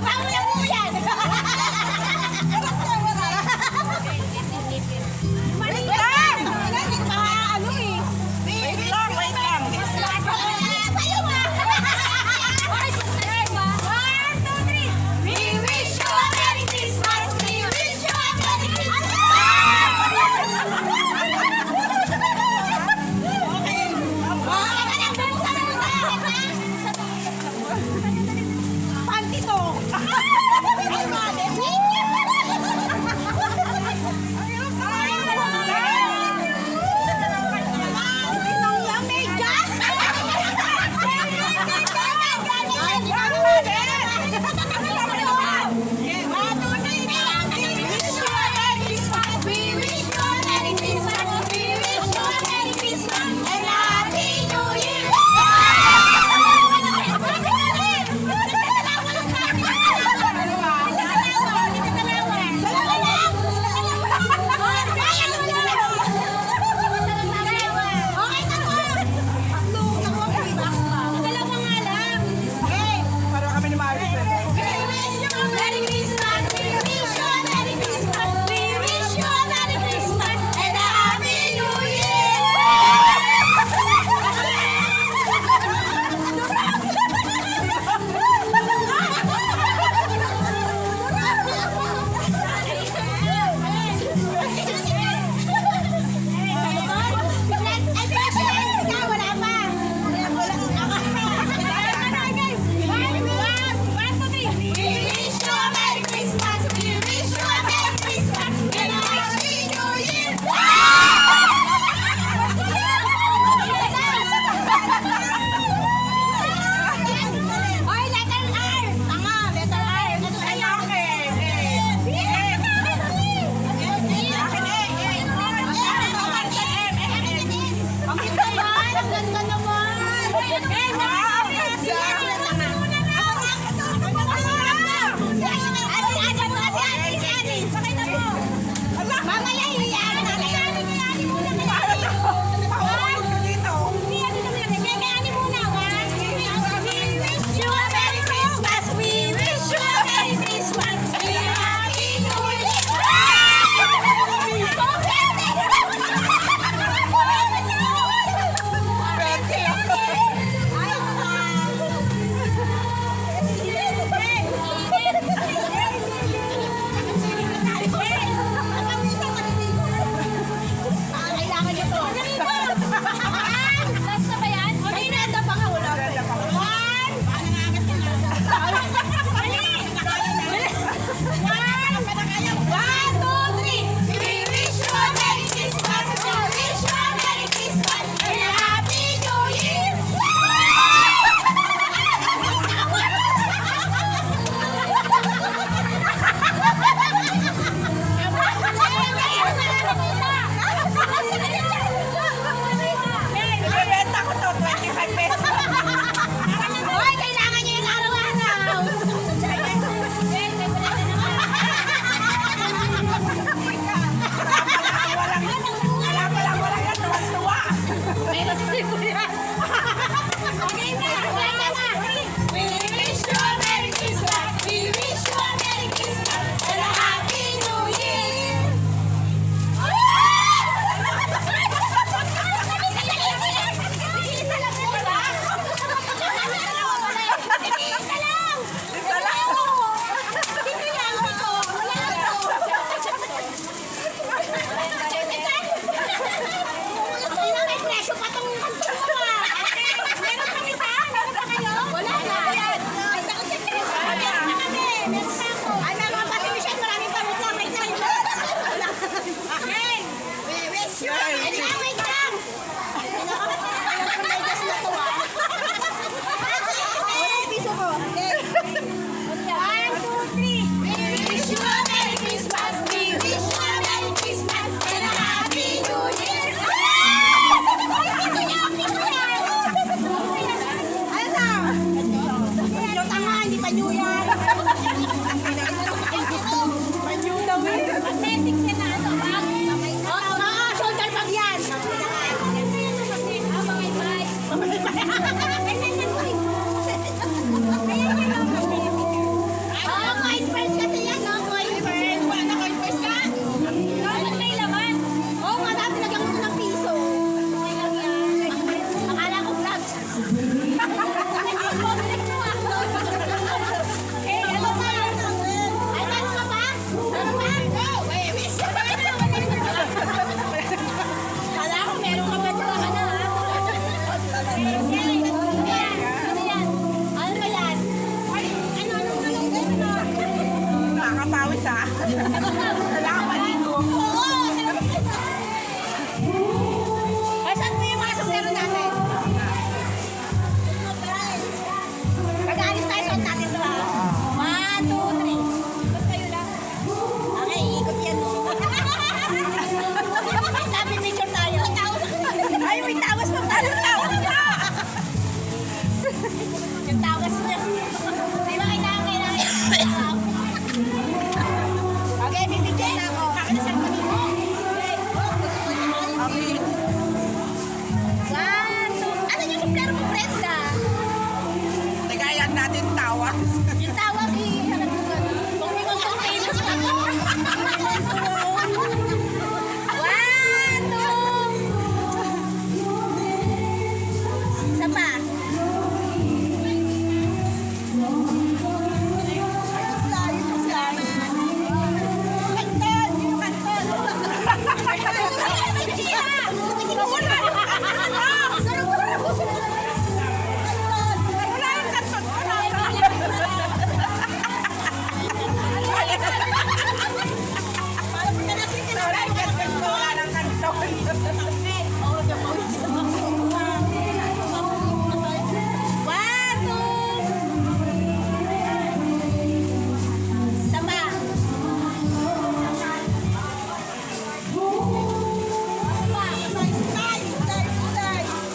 Mamaya mo yan! Wait lang! Ano eh? Wait lang, wait lang. Sa'yo ba? 1, 2, 3. We wish you a Merry Christmas! We wish you a Merry Christmas! Panty to! isa. Wala ka maligo. Oo! Ay, saan mo yung mga sombrero natin? Pag-aalis tayo, suot natin ito ha. 1, 2, 3. Ba't kayo lang? Okay, ikot yan. Sabi picture tayo. Ay, may tawas pa pala. Tawas pa. Yung tawas niya. Di ba kailangan? Okay, bibigyan na ako. Kakalasan ko dito. Okay. 1, 2. Ano yung sombrero mo, Brenda? Tagayan natin tawas. Yung tawag harap mo gano'n. Kung may mga famous ka. 1, 2. Isa pa. Wala yung kanton. Wala yung kanton. Wala ng kanton.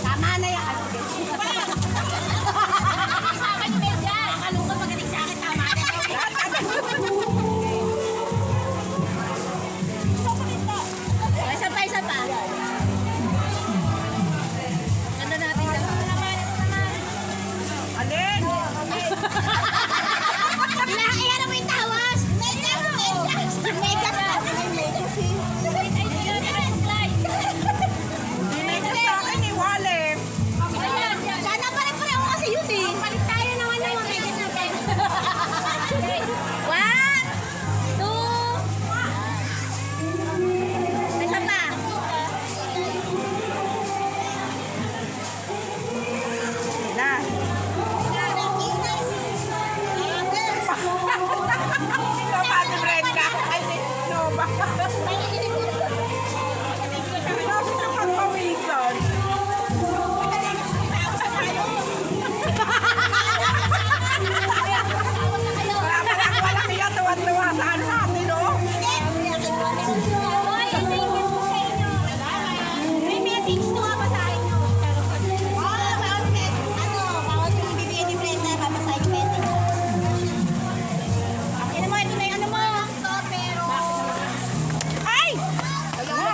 Tama na yan. Sa akin, Medya. Kalungkot pagdating sa akin, tama na yan. Isa pa, isa pa. Ganda natin sa Alin? Iyan mo yung tawas. Medya. Medyo sa akin ni Wale. Sana pare-pareho kasi yun eh. Palit tayo naman ng mga medyas natin. 1, 2. Isa pa. Na. Ito pa si Brenda. Ay, no ba? Tapos ito pang pawisan. Wala kaya tuwan-tuwa sa ano natin, no? May message to nga ba sa akin nyo? Bawat yung ibibigay ni Brenda, babasahin yung message. Ito mo, ito na yung ano mo. Pero... Ay!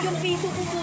Yung piso ko po.